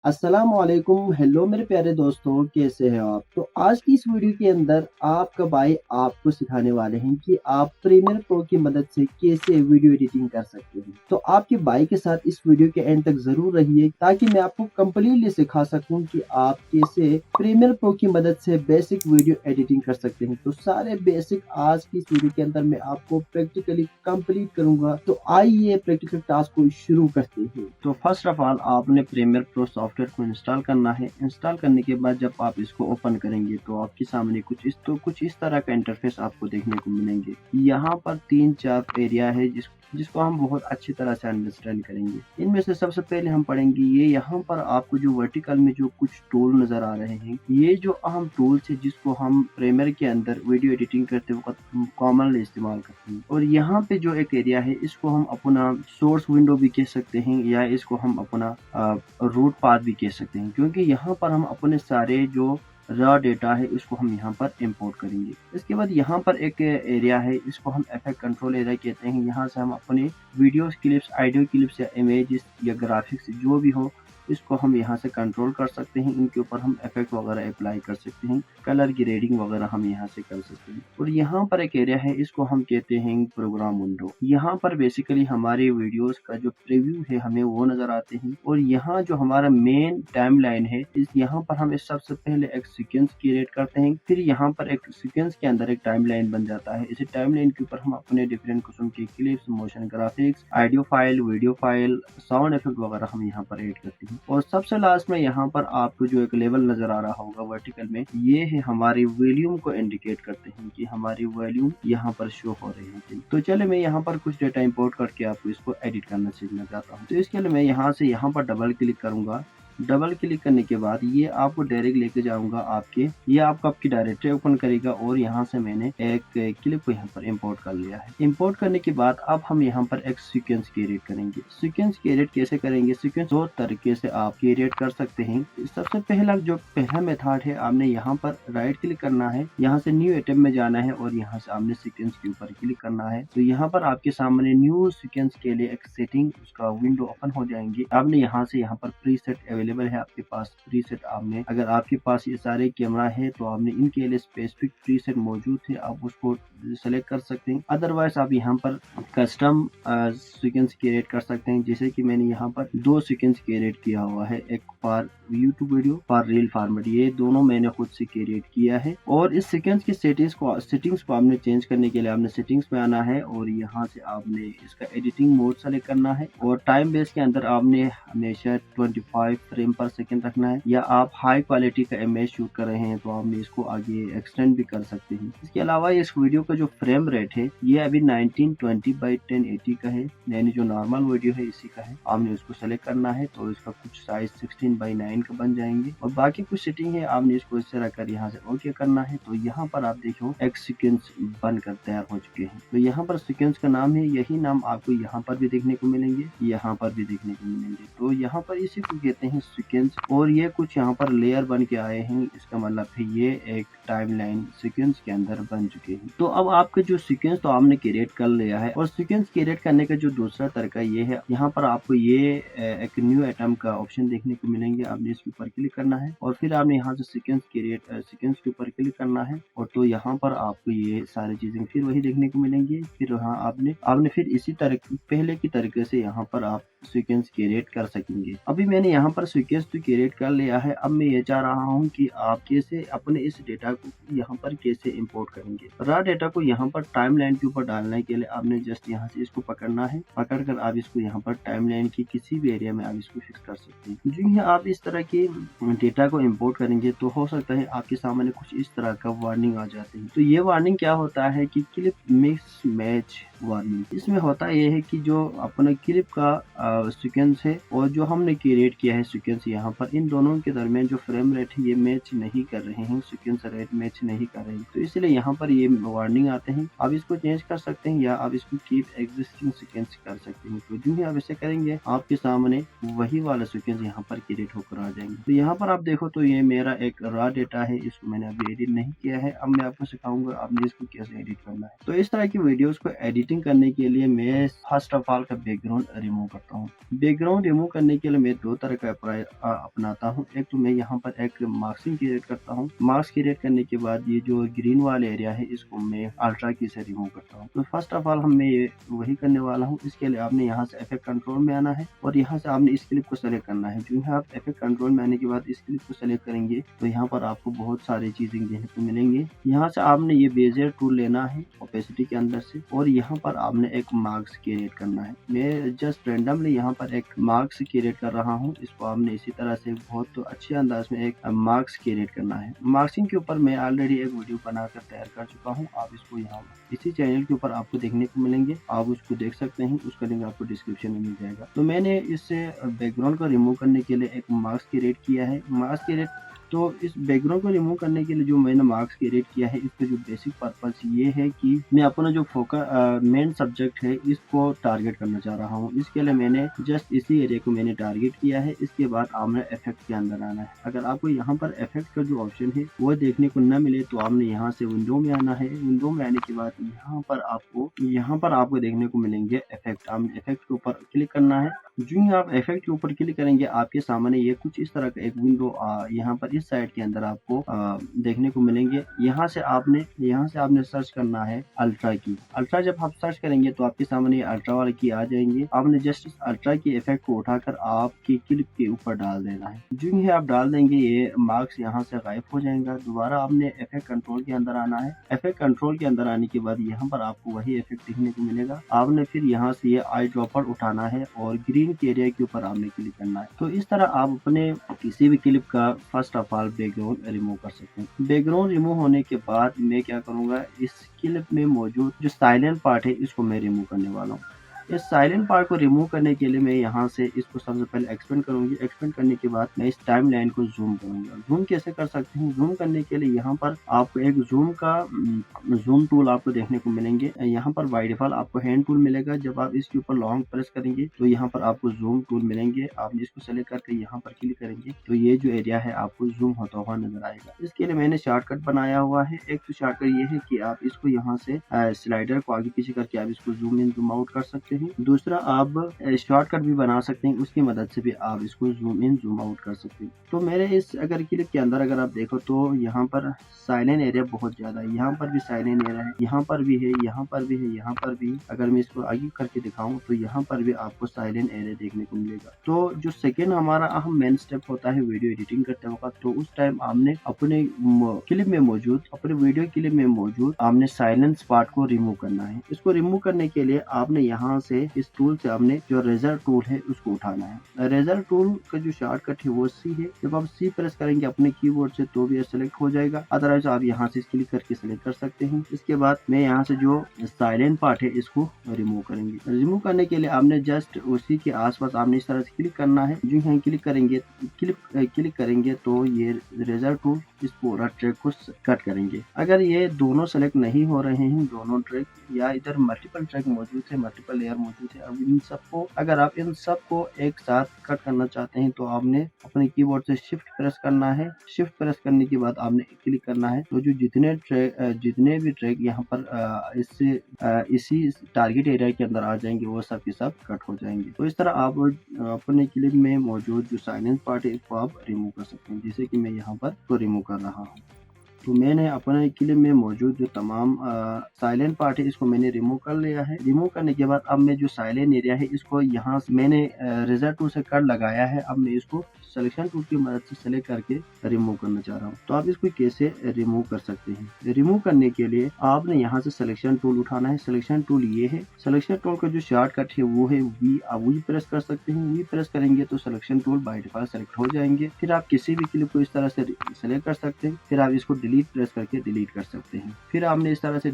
अस्सलामुअलैकुम। हेलो मेरे प्यारे दोस्तों, कैसे हैं आप? तो आज की इस वीडियो के अंदर आपका भाई आपको सिखाने वाले हैं कि आप प्रीमियर प्रो की मदद से कैसे वीडियो एडिटिंग कर सकते हैं। तो आपके भाई के साथ इस वीडियो के एंड तक जरूर रहिए ताकि मैं आपको कंप्लीटली सिखा सकूं कि आप कैसे प्रीमियर प्रो की मदद से बेसिक वीडियो एडिटिंग कर सकते हैं। तो सारे बेसिक आज की इस वीडियो के अंदर मैं आपको प्रैक्टिकली कंप्लीट करूंगा। तो आइए प्रैक्टिकल टास्क को शुरू करते हैं। तो फर्स्ट ऑफ ऑल आपने प्रीमियर प्रो सॉफ्टवेयर को इंस्टॉल करना है। इंस्टॉल करने के बाद जब आप इसको ओपन करेंगे तो आपके सामने कुछ इस तरह का इंटरफेस आपको देखने को मिलेंगे। यहाँ पर 3-4 एरिया है जिसको हम बहुत अच्छी तरह से अंडरस्टैंड करेंगे। इनमें से सबसे पहले हम पढ़ेंगे ये यहाँ पर आपको जो वर्टिकल में जो कुछ टूल नजर आ रहे हैं, ये जो अहम टूल्स है जिसको हम प्रीमियर के अंदर वीडियो एडिटिंग करते वक्त कॉमनली इस्तेमाल करते हैं। और यहाँ पे जो एक एरिया है इसको हम अपना सोर्स विंडो भी कह सकते हैं या इसको हम अपना रूट पाथ भी कह सकते हैं, क्योंकि यहाँ पर हम अपने सारे जो रॉ डेटा है उसको हम यहाँ पर इंपोर्ट करेंगे। इसके बाद यहाँ पर एक एरिया है, इसको हम इफेक्ट कंट्रोल एरिया कहते हैं। यहाँ से हम अपने वीडियोस क्लिप्स, ऑडियो क्लिप्स या इमेजेस या ग्राफिक्स जो भी हो इसको हम यहाँ से कंट्रोल कर सकते हैं। इनके ऊपर हम इफेक्ट वगैरह अप्लाई कर सकते हैं, कलर ग्रेडिंग वगैरह हम यहाँ से कर सकते हैं। और यहाँ पर एक एरिया है, इसको हम कहते हैं प्रोग्राम विंडो। यहाँ पर बेसिकली हमारे वीडियोस का जो प्रीव्यू है हमें वो नजर आते हैं। और यहाँ जो हमारा मेन टाइमलाइन है, इस यहाँ पर हम सबसे पहले एक सीक्वेंस क्रिएट करते हैं। फिर यहाँ पर एक सीक्वेंस के अंदर एक टाइमलाइन बन जाता है। इसी टाइमलाइन के ऊपर हम अपने डिफरेंट किस्म के clips, motion graphics, audio file, video file, sound effect वगैरह हम यहाँ पर ऐड करते हैं। और सबसे लास्ट में यहाँ पर आपको जो एक लेवल नजर आ रहा होगा वर्टिकल में, ये है हमारी वॉल्यूम को इंडिकेट करते हैं कि हमारी वॉल्यूम यहाँ पर शो हो रही है। तो चले मैं यहाँ पर कुछ डेटा इंपोर्ट करके आपको इसको एडिट करना सीखना चाहता हूँ। तो इसके लिए मैं यहाँ से यहाँ पर डबल क्लिक करूंगा। डबल क्लिक करने के बाद ये आपको डायरेक्ट लेके जाऊंगा ये आपकी डायरेक्टरी ओपन करेगा। और यहाँ से मैंने एक क्लिप को यहाँ पर इंपोर्ट कर लिया है। इंपोर्ट करने के बाद अब हम यहाँ पर एक सीक्वेंस क्रिएट करेंगे। सीक्वेंस क्रिएट कैसे करेंगे? सीक्वेंस दो तरीके से आप क्रिएट कर सकते हैं। सबसे पहला मेथड है, आपने यहाँ पर राइट क्लिक करना है, यहाँ से न्यू आइटम में जाना है और यहाँ से आपने सीक्वेंस के ऊपर क्लिक करना है। तो यहाँ पर आपके सामने न्यू सीक्वेंस के लिए एक सेटिंग उसका विंडो ओपन हो जाएंगे। आपने यहाँ से यहाँ पर प्रीसेट अवेलेबल है आपके पास। प्रीसेट आपने, अगर आपके पास ये सारे कैमरा है तो आपने इनके लिए स्पेसिफिक प्रीसेट मौजूद है, आप उसको सेलेक्ट कर सकते हैं। अदरवाइज आप यहाँ पर कस्टम सीक्वेंस क्रिएट कर सकते हैं। जैसे कि मैंने यहाँ पर 2 सीक्वेंस क्रिएट किया हुआ है, एक for YouTube video, for reel format, ये दोनों मैंने खुद से क्रिएट किया है। और इस सीक्वेंस की सेटिंग्स को आपने चेंज करने के लिए आपने सेटिंग्स में आना है और यहाँ से आपने इसका एडिटिंग मोड सेलेक्ट करना है। और टाइम बेस के अंदर आपने हमेशा 25 फ्रेम पर सेकंड रखना है। या आप हाई क्वालिटी का इमेज शूट कर रहे हैं तो आपने इसको आगे एक्सटेंड भी कर सकते हैं। इसके अलावा इस वीडियो का जो फ्रेम रेट है ये अभी 1920x1080 का है, यानी जो नॉर्मल वीडियो है इसी का है। आपने उसको सेलेक्ट करना है तो इसका कुछ साइज 16:9 का बन जाएंगे। और बाकी कुछ सेटिंग है, आपने इसको इस तरह कर यहाँ से ओके करना है। तो यहाँ पर आप देखो एक सीक्वेंस बनकर तैयार हो चुके हैं। तो यहाँ पर सीक्वेंस का नाम है, यही नाम आपको यहाँ पर भी देखने को मिलेंगे, यहाँ पर भी देखने को मिलेंगे। तो यहाँ पर इसी को कहते हैं सीक्वेंस। और ये कुछ यहाँ पर लेयर बन के आए हैं, इसका मतलब है ये एक टाइमलाइन सीक्वेंस के अंदर बन चुके हैं। तो अब आपका जो सीक्वेंस तो आपने क्रिएट कर लिया है। और सीक्वेंस क्रिएट करने का जो दूसरा तरीका ये है, यहाँ पर आपको ये एक न्यू आइटम का ऑप्शन देखने को मिलेंगे। आपने इसके ऊपर क्लिक करना है और फिर आपने यहाँ से सीक्वेंस के ऊपर क्लिक करना है। और तो यहाँ पर आपको ये सारी चीजें फिर वही देखने को मिलेंगी। फिर वहाँ आपने फिर इसी तरह पहले की तरीके से यहाँ पर आप सीक्वेंस क्रिएट कर सकेंगे। अभी मैंने यहाँ पर सीक्वेंस तो क्रिएट कर लिया है। अब मैं ये चाह रहा हूँ कि आप कैसे अपने इस डेटा को यहाँ पर कैसे इंपोर्ट करेंगे। रॉ डेटा को यहाँ पर टाइमलाइन के ऊपर डालने के लिए आपने जस्ट यहाँ से इसको पकड़ना है। पकड़कर आप इसको यहाँ पर टाइमलाइन की किसी भी एरिया में आप इसको फिक्स कर सकते हैं। जो ही आप इस तरह के डेटा को इंपोर्ट करेंगे तो हो सकता है आपके सामने कुछ इस तरह का वार्निंग आ जाते हैं। तो ये वार्निंग क्या होता है कि क्लिप मिक्स मैच वार्निंग। इसमें होता यह है कि जो अपना क्लिप का सीक्वेंस है और जो हमने क्रिएट किया है सीक्वेंस, यहाँ पर इन दोनों के दरमियान जो फ्रेम रेट है ये मैच नहीं कर रहे हैं, सीक्वेंस रेट मैच नहीं कर रहे हैं। तो इसलिए यहाँ पर ये वार्निंग आते हैं। आप इसको चेंज कर सकते हैं या आप इसको कीप एग्जिस्टिंग सीक्वेंस कर सकते हैं। तो जो ही आप इसे करेंगे आपके सामने वही वाला सीक्वेंस यहाँ पर क्रिएट होकर आ जाएंगे। तो यहाँ पर आप देखो तो ये मेरा एक रॉ डेटा है, इसको मैंने अभी एडिट नहीं किया है। अब मैं आपको सिखाऊंगा आपने इसको कैसे एडिट करना है। तो इस तरह की वीडियोस को एडिटिंग करने के लिए मैं फर्स्ट ऑफ ऑल का बैकग्राउंड रिमूव करता हूँ। हूँ। बैकग्राउंड रिमूव करने के लिए मैं दो तरह का अपनाता हूँ। एक तो मैं यहाँ पर एक मास्किंग क्रिएट करता हूँ। मास्क क्रिएट करने के बाद ये जो ग्रीन वाला एरिया है इसको मैं अल्ट्रा की से रिमूव करता हूँ। तो फर्स्ट ऑफ ऑल मैं ये वही करने वाला हूँ। इसके लिए आपने यहाँ से इफेक्ट कंट्रोल में आना है और यहाँ से आपने इस क्लिप को सेलेक्ट करना है। जो है आप इफेक्ट कंट्रोल में आने के बाद इस क्लिप को सेलेक्ट करेंगे तो यहाँ पर आपको बहुत सारी चीजें देखने को मिलेंगी। यहाँ से आपने ये बेजियर टूल लेना है ओपेसिटी के अंदर से और यहाँ पर आपने एक मार्क्स क्रिएट करना है। मैं जस्ट रेंडमली यहाँ पर एक मार्क्स क्रिएट कर रहा हूँ। इसको आपने इसी तरह से बहुत अच्छे अंदाज में एक मार्क्स क्रिएट करना है। मार्क्सिंग के ऊपर मैं ऑलरेडी एक वीडियो बनाकर तैयार कर चुका हूँ। आप इसको यहाँ इसी चैनल के ऊपर आपको देखने को मिलेंगे, आप उसको देख सकते हैं। उसका लिंक आपको डिस्क्रिप्शन में मिल जाएगा। तो मैंने इससे बैकग्राउंड को रिमूव करने के लिए एक मार्क्स क्रिएट किया है। मार्क्स क्रिएट तो इस बैकग्राउंड को रिमूव करने के लिए जो मैंने मार्क्स क्रिएट किया है इसका जो बेसिक पर्पस ये है कि मैं अपना जो फोकस मेन सब्जेक्ट है इसको टारगेट करना चाह रहा हूँ। इसके लिए मैंने जस्ट इसी एरिया को मैंने टारगेट किया है। इसके बाद आपने इफेक्ट के अंदर आना है। अगर आपको यहाँ पर इफेक्ट का जो ऑप्शन है वो देखने को न मिले तो आपने यहाँ से विंडो में आना है। विंडो में आने के बाद यहाँ पर आपको देखने को मिलेंगे इफेक्ट। आपने इफेक्ट के ऊपर क्लिक करना है। जो ही आप इफेक्ट के ऊपर क्लिक करेंगे आपके सामने ये कुछ इस तरह का एक विंडो यहाँ पर इस साइड के अंदर आपको देखने को मिलेंगे। यहाँ से आपने सर्च करना है अल्ट्रा की। अल्ट्रा जब आप सर्च करेंगे तो आपके सामने ये अल्ट्रा वाले की आ जाएंगे। आपने जस्ट इस अल्ट्रा की इफेक्ट को उठाकर आपकी क्लिप के ऊपर डाल देना है। जो ही आप डाल देंगे ये मार्क्स यहाँ से गायब हो जाएगा। दोबारा आपने इफेक्ट कंट्रोल के अंदर आना है। इफेक्ट कंट्रोल के अंदर आने के बाद यहाँ पर आपको वही इफेक्ट देखने को मिलेगा। आपने फिर यहाँ से ये आई ड्रॉपर उठाना है और ग्रीन के एरिया के ऊपर आपने क्लिक करना है। तो इस तरह आप अपने किसी भी क्लिप का first of all background remove कर सकते हैं। बैकग्राउंड रिमूव होने के बाद मैं क्या करूंगा, इस क्लिप में मौजूद जो साइलेंट पार्ट है इसको मैं रिमूव करने वाला हूँ। इस साइलेंट पार्ट को रिमूव करने के लिए मैं यहाँ से इसको सबसे पहले एक्सपेंड करूंगी। एक्सपेंड करने के बाद मैं इस टाइम लाइन को जूम करूंगा। जूम कैसे कर सकते हैं, जूम करने के लिए यहाँ पर आपको एक जूम टूल आपको देखने को मिलेंगे। यहाँ पर बाय डिफॉल्ट आपको हैंड टूल मिलेगा। जब आप इसके ऊपर लॉन्ग प्रेस करेंगे तो यहाँ पर आपको जूम टूल मिलेंगे। आप इसको सेलेक्ट करके यहाँ पर क्लिक करेंगे तो ये जो एरिया है आपको जूम होता हुआ नजर आएगा। इसके लिए मैंने शॉर्टकट बनाया हुआ है। एक तो शॉर्टकट ये है कि आप इसको यहाँ से स्लाइडर को आगे पीछे करके आप इसको जूम इन जूम आउट कर सकते हैं। दूसरा आप शॉर्टकट भी बना सकते हैं, उसकी मदद से भी आप इसको जूम इन जूम आउट कर सकते हैं। तो मेरे इस अगर क्लिप के अंदर अगर आप देखो तो यहाँ पर साइलेंट एरिया बहुत ज्यादा है। यहाँ पर भी साइलेंट एरिया है, यहाँ पर भी है, यहाँ पर भी है, यहाँ पर भी। अगर मैं इसको आगे करके दिखाऊं तो यहाँ पर भी आपको साइलेंट एरिया देखने को मिलेगा। तो जो सेकेंड हमारा अहम मेन स्टेप होता है वीडियो एडिटिंग करते वक्त, तो उस टाइम आपने अपने क्लिप में मौजूद अपने वीडियो क्लिप में मौजूद आपने साइलेंस पार्ट को रिमूव करना है। इसको रिमूव करने के लिए आपने यहाँ से इस टूल से आपने जो रेजर टूल है उसको उठाना है। रेजर टूल का जो शॉर्टकट है वो सी है। जब आप सी प्रेस करेंगे अपने कीबोर्ड से तो भी सेलेक्ट हो जाएगा। अदरवाइज आप यहाँ से क्लिक करके सेलेक्ट कर सकते हैं। इसके बाद मैं यहाँ से जो साइलेंट पार्ट है इसको रिमूव करेंगे। रिमूव करने के लिए आपने जस्ट उसी के आसपास आपने इस तरह से क्लिक करना है। जो यहाँ क्लिक करेंगे तो ये रेजर टूल इस पूरा ट्रैक को कट करेंगे। अगर ये दोनों सेलेक्ट नहीं हो रहे हैं, दोनों ट्रैक या इधर मल्टीपल ट्रैक मौजूद है, मल्टीपल लेयर मौजूद है, अगर आप इन सबको एक साथ कट करना चाहते हैं तो आपने अपने कीबोर्ड से शिफ्ट प्रेस करना है। शिफ्ट प्रेस करने के बाद आपने क्लिक करना है। तो जो जितने भी ट्रैक यहाँ पर इसी टारगेट एरिया के अंदर आ जाएंगे वो सब के सब कट हो जाएंगे। तो इस तरह आप अपने क्लिप में मौजूद जो साइलेंस पार्ट है इसको आप रिमूव कर सकते हैं, जैसे कि मैं यहाँ पर तो रिमूव कर रहा हूँ। तो मैंने अपने क्लिप में मौजूद जो तमाम साइलेंट पार्ट है इसको मैंने रिमूव कर लिया है। रिमूव करने के बाद अब मैं जो साइलेंट एरिया है इसको यहाँ से मैंने रेजर टूल से कट लगाया है। अब मैं इसको सिलेक्शन टूल की मदद से सेलेक्ट करके रिमूव करना चाह रहा हूँ। तो आप इसको कैसे रिमूव कर सकते हैं। रिमूव करने के लिए आपने यहाँ से सिलेक्शन टूल उठाना है। सिलेक्शन टूल ये है। सिलेक्शन टूल का जो शॉर्टकट है वो है वी। आप वी प्रेस कर सकते हैं। वी प्रेस करेंगे तो selection tool by default select हो जाएंगे। फिर आप किसी भी क्लिप को इस तरह से सेलेक्ट कर सकते हैं। फिर आप इसको डिलीट प्रेस करके डिलीट कर सकते हैं। फिर आपने इस तरह से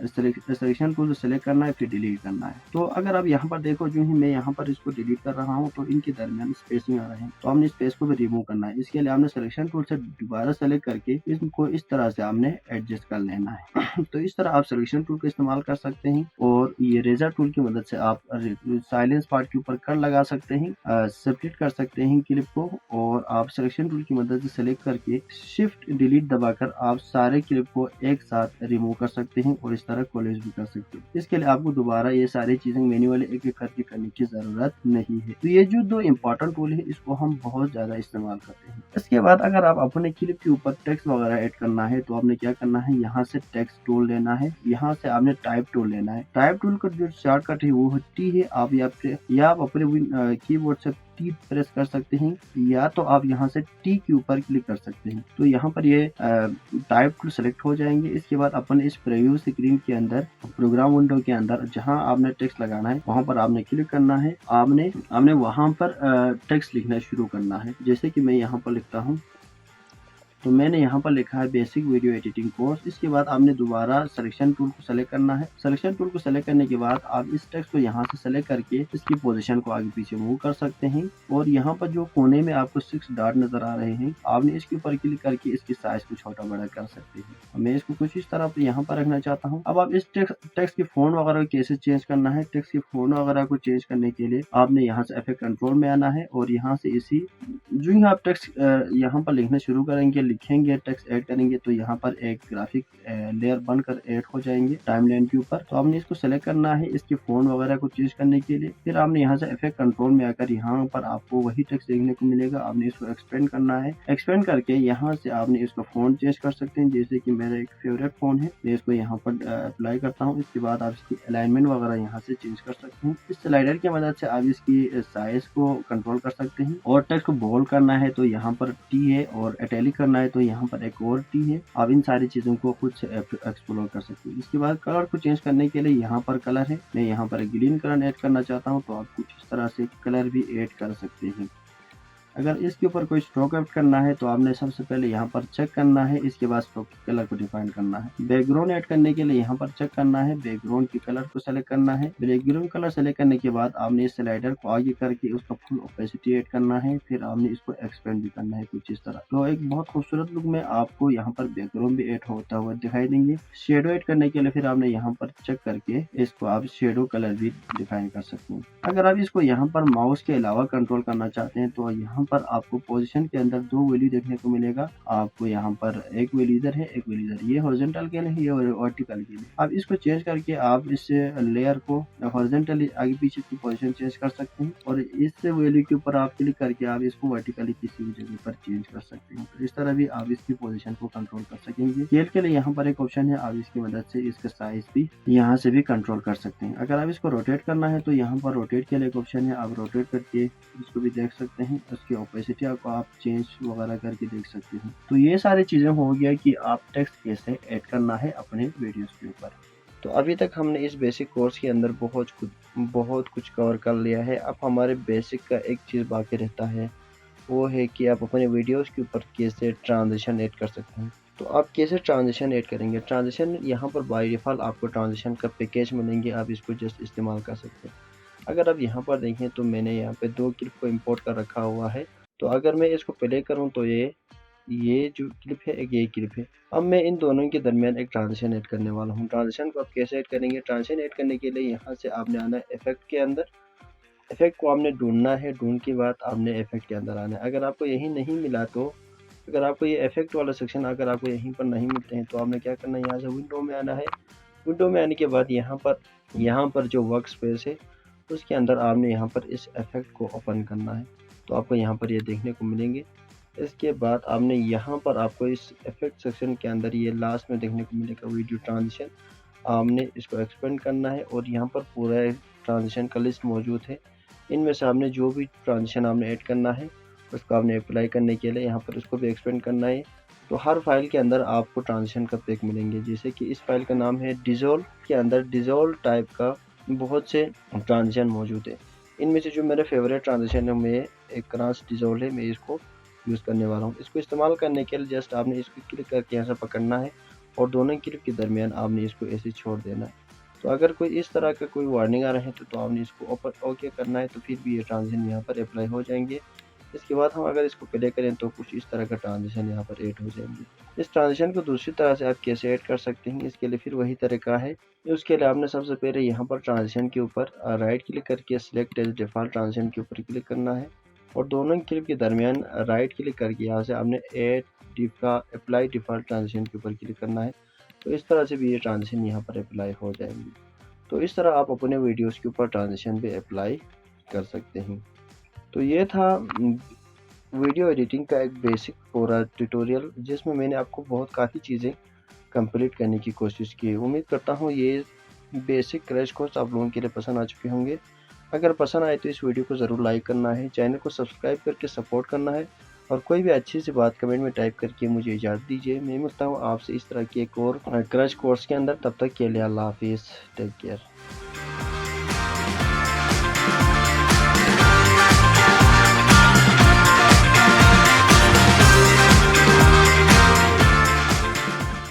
सिलेक्शन टूल सेलेक्ट करना है, फिर डिलीट करना है। तो अगर आप यहाँ पर देखो जो ही मैं यहाँ पर इसको डिलीट कर रहा हूँ तो इनके दरमियान स्पेसिंग आ रहे हैं। तो तो हमने स्पेस को भी रिमूव करना है। इसके लिए आपने सिलेक्शन टूल से दोबारा सेलेक्ट करके इसको इस तरह से आपने एडजस्ट कर लेना है। तो इस तरह आप सिलेक्शन टूल का इस्तेमाल कर सकते हैं और ये रेजर टूल की मदद से आप साइलेंस पार्ट के ऊपर कर लगा सकते हैं, सेपरेट कर सकते हैं क्लिप को, और आप सिलेक्शन टूल की मदद से सेलेक्ट करके शिफ्ट डिलीट दबाकर आप सारे क्लिप को एक साथ रिमूव कर सकते हैं और इस तरह कॉलेज भी कर सकते हैं। इसके लिए आपको दोबारा ये सारी चीजें मैन्युअली एक एक करके करने की जरूरत नहीं है। तो ये जो दो इंपॉर्टेंट टूल है इसको हम बहुत ज्यादा इस्तेमाल करते हैं। इसके बाद अगर आप अपने क्लिप के ऊपर टेक्स्ट वगैरह ऐड करना है तो आपने क्या करना है, यहाँ से टेक्स्ट टूल लेना है, यहाँ से आपने टाइप टूल लेना है। टाइप टूल का जो शॉर्टकट है वो टी है। आप अपने कीबोर्ड से टी प्रेस कर सकते हैं या तो आप यहाँ से टी के ऊपर क्लिक कर सकते हैं। तो यहाँ पर ये टाइप टूल सेलेक्ट हो जाएंगे। इसके बाद अपन इस प्रीव्यू स्क्रीन के अंदर प्रोग्राम विंडो के अंदर जहाँ आपने टेक्स्ट लगाना है वहां पर आपने क्लिक करना है। आपने वहां पर टेक्स्ट लिखना शुरू करना है। जैसे कि मैं यहाँ पर लिखता हूँ, तो मैंने यहाँ पर लिखा है बेसिक वीडियो एडिटिंग कोर्स। इसके बाद आपने दोबारा सिलेक्शन टूल को सेलेक्ट करना है। सिलेक्शन टूल को सेलेक्ट करने के बाद आप इस टेक्स्ट को यहाँ से सेलेक्ट करके इसकी पोजीशन को आगे पीछे मूव कर सकते हैं। और यहाँ पर जो कोने में आपको 6 डॉट नजर आ रहे हैं, आपने इसके ऊपर क्लिक करके इसकी साइज को छोटा बड़ा कर सकते हैं। मैं इसको कुछ इस तरह यहाँ पर रखना चाहता हूँ। अब आप इस टेक्स्ट की फोन वगैरह कैसे चेंज करना है, टेक्स्ट की फोन वगैरह को चेंज करने के लिए आपने यहाँ से इफेक्ट कंट्रोल में आना है और यहाँ से इसी जो ही आप टेक्स्ट यहाँ पर लिखना शुरू करेंगे, लिखेंगे, टेक्स्ट ऐड करेंगे तो यहाँ पर एक ग्राफिक लेयर बनकर ऐड हो जाएंगे टाइमलाइन के ऊपर। तो आपने इसको सेलेक्ट करना है इसके फोन वगैरह को चेंज करने के लिए। फिर आपने यहाँ से इफेक्ट कंट्रोल में आकर यहाँ पर आपको वही टेक्स्ट देखने को मिलेगा। आपने इसको एक्सपेंड करना है। एक्सपेंड करके यहाँ से आपने इसका फोन चेंज कर सकते हैं। जैसे कि मेरा एक फेवरेट फोन है, मैं इसको यहाँ पर अप्लाई करता हूँ। इसके बाद आप इसकी अलाइनमेंट वगैरह यहाँ से चेंज कर सकते हैं। इस स्लाइडर की मदद से आप इसकी साइज को कंट्रोल कर सकते हैं। और टेक्स्ट को बोल्ड करना है तो यहाँ पर टी है और इटैलिक करना है तो यहाँ पर एक और टी है। आप इन सारी चीजों को खुद से एक्सप्लोर कर सकते हैं। इसके बाद कलर को चेंज करने के लिए यहाँ पर कलर है, मैं यहाँ पर ग्रीन कलर ऐड करना चाहता हूँ तो आप कुछ इस तरह से कलर भी ऐड कर सकते हैं। अगर इसके ऊपर कोई स्ट्रोक ऐड करना है तो आपने सबसे पहले यहाँ पर चेक करना है, इसके बाद स्ट्रोक के कलर को डिफाइन करना है। बैकग्राउंड ऐड करने के लिए यहाँ पर चेक करना है, बैकग्राउंड के कलर को सेलेक्ट करना है। बैकग्राउंड कलर सेलेक्ट करने के बाद आपने इस स्लाइडर को आगे करके उसका फुल ओपेसिटी ऐड करना है। फिर आपने इसको एक्सपेंड भी करना है कुछ इस तरह। तो एक बहुत खूबसूरत लुक में आपको यहाँ पर बैकग्राउंड भी ऐड होता हुआ दिखाई देंगे। शेडो ऐड करने के लिए फिर आपने यहाँ पर चेक करके इसको आप शेडो कलर भी डिफाइन कर सकते हैं। अगर आप इसको यहाँ पर माउस के अलावा कंट्रोल करना चाहते हैं तो यहाँ पर आपको पोजीशन के अंदर दो वैल्यू देखने को मिलेगा। आपको यहाँ पर एक वैल्यू इधर है, एक वैल्यू इधर, ये हॉरिजॉन्टल के लिए है, ये वर्टिकल के लिए। आप इसको चेंज करके आप इस लेयर को हॉरिजॉन्टली आगे पीछे की पोजीशन चेंज कर सकते हैं और इस वैल्यू के ऊपर आप क्लिक करके आप इसको वर्टिकली किसी भी जगह पर चेंज कर सकते हैं। तो इस तरह भी आप इसकी पोजीशन को कंट्रोल कर सकेंगे। स्केल के लिए यहाँ पर एक ऑप्शन है, आप इसकी मदद से इसका साइज भी यहाँ से भी कंट्रोल कर सकते हैं। अगर आप इसको रोटेट करना है तो यहाँ पर रोटेट के लिए एक ऑप्शन है, आप रोटेट करके इसको भी देख सकते हैं। उसकी ओपेसिटी को आप चेंज वगैरह करके देख सकते हैं। तो ये सारी चीजें हो गया कि आप टेक्स्ट कैसे ऐड करना है अपने वीडियोस के ऊपर। तो अभी तक हमने इस बेसिक कोर्स के अंदर बहुत कुछ कवर कर लिया है। अब हमारे बेसिक का एक चीज़ बाकी रहता है, वो है कि आप अपने वीडियोस के ऊपर कैसे ट्रांजिशन ऐड कर सकते हैं। तो आप कैसे ट्रांजिशन ऐड करेंगे, ट्रांजिशन यहाँ पर बाय डिफ़ॉल्ट आपको ट्रांजिशन का पैकेज मिलेंगे, आप इसको जस्ट इस्तेमाल कर सकते हैं। अगर आप यहाँ पर देखें तो मैंने यहाँ पे 2 क्लिप को इंपोर्ट कर रखा हुआ है। तो अगर मैं इसको प्ले करूँ तो ये जो क्लिप है एक ये क्लिप है। अब मैं इन दोनों के दरमियान एक ट्रांजिशन ऐड करने वाला हूँ। ट्रांजिशन को आप कैसे ऐड करेंगे, ट्रांजिशन ऐड करने के लिए यहाँ से आपने आना है इफेक्ट के अंदर। इफेक्ट को आपने ढूंढना है, ढूंढ के बाद आपने इफेक्ट के अंदर आना है। अगर आपको यही नहीं मिला तो अगर आपको ये इफेक्ट वाला सेक्शन अगर आपको यहीं पर नहीं मिलते हैं तो आपने क्या करना है, यहाँ से विंडो में आना है। विंडो में आने के बाद यहाँ पर जो वर्क स्पेस है उसके अंदर आपने यहाँ पर इस इफेक्ट को ओपन करना है। तो आपको यहाँ पर ये देखने को मिलेंगे। इसके बाद आपने यहाँ पर आपको इस इफेक्ट सेक्शन के अंदर ये लास्ट में देखने को मिलेगा वीडियो ट्रांजिशन। आपने इसको एक्सपेंड करना है और यहाँ पर पूरा ट्रांजिशन का लिस्ट मौजूद है। इनमें से आपने जो भी ट्रांजिशन आपने ऐड करना है उसको आपने अप्लाई करने के लिए यहाँ पर उसको भी एक्सपेंड करना है। तो हर फाइल के अंदर आपको ट्रांजिशन का पैक मिलेंगे। जैसे कि इस फाइल का नाम है डिज़ोल्व, के अंदर डिज़ोल्व टाइप का बहुत से ट्रांजिशन मौजूद है। इनमें से जो मेरा फेवरेट ट्रांजिशन है मैं एक क्रॉस डिज़ोल्व है, मैं इसको यूज़ करने वाला हूँ। इसको इस्तेमाल करने के लिए जस्ट आपने इसको क्लिक करके यहाँ से पकड़ना है और दोनों क्लिप के दरमियान आपने इसको ऐसे छोड़ देना है। तो अगर कोई इस तरह का कोई वार्निंग आ रहा है तो आपने इसको ओके करना है, तो फिर भी ये ट्रांजिशन यहाँ पर अप्लाई हो जाएंगे। इसके बाद हम अगर इसको प्ले करें तो कुछ इस तरह का ट्रांजिशन यहाँ पर ऐड हो जाएंगे। इस ट्रांजिशन को दूसरी तरह से आप कैसे ऐड कर सकते हैं, इसके लिए फिर वही तरीका है। उसके लिए आपने सबसे पहले यहाँ पर ट्रांजिशन के ऊपर राइट क्लिक करके सिलेक्ट एज डिफ़ॉल्ट ट्रांजिशन के ऊपर क्लिक करना है और दोनों क्लिप के दरमियान राइट क्लिक करके यहाँ से आपने अप्लाई डिफ़ॉल्ट ट्रांजिशन के ऊपर क्लिक करना है। तो इस तरह से भी ये ट्रांजिशन यहाँ पर अप्लाई हो जाएंगी। तो इस तरह आप अपने वीडियोस के ऊपर ट्रांजिशन भी अप्लाई कर सकते हैं। तो ये था वीडियो एडिटिंग का एक बेसिक पूरा ट्यूटोरियल, जिसमें मैंने आपको काफ़ी चीज़ें कंप्लीट करने की कोशिश की। उम्मीद करता हूँ ये बेसिक क्रैश कोर्स आप लोगों के लिए पसंद आ चुके होंगे। अगर पसंद आए तो इस वीडियो को ज़रूर लाइक करना है, चैनल को सब्सक्राइब करके सपोर्ट करना है और कोई भी अच्छी सी बात कमेंट में टाइप करके मुझे इजाज़त दीजिए। मैं मिलता हूँ आपसे इस तरह के एक और क्रैश कोर्स के अंदर। तब तक के लिए अल्लाह हाफिज़, टेक केयर।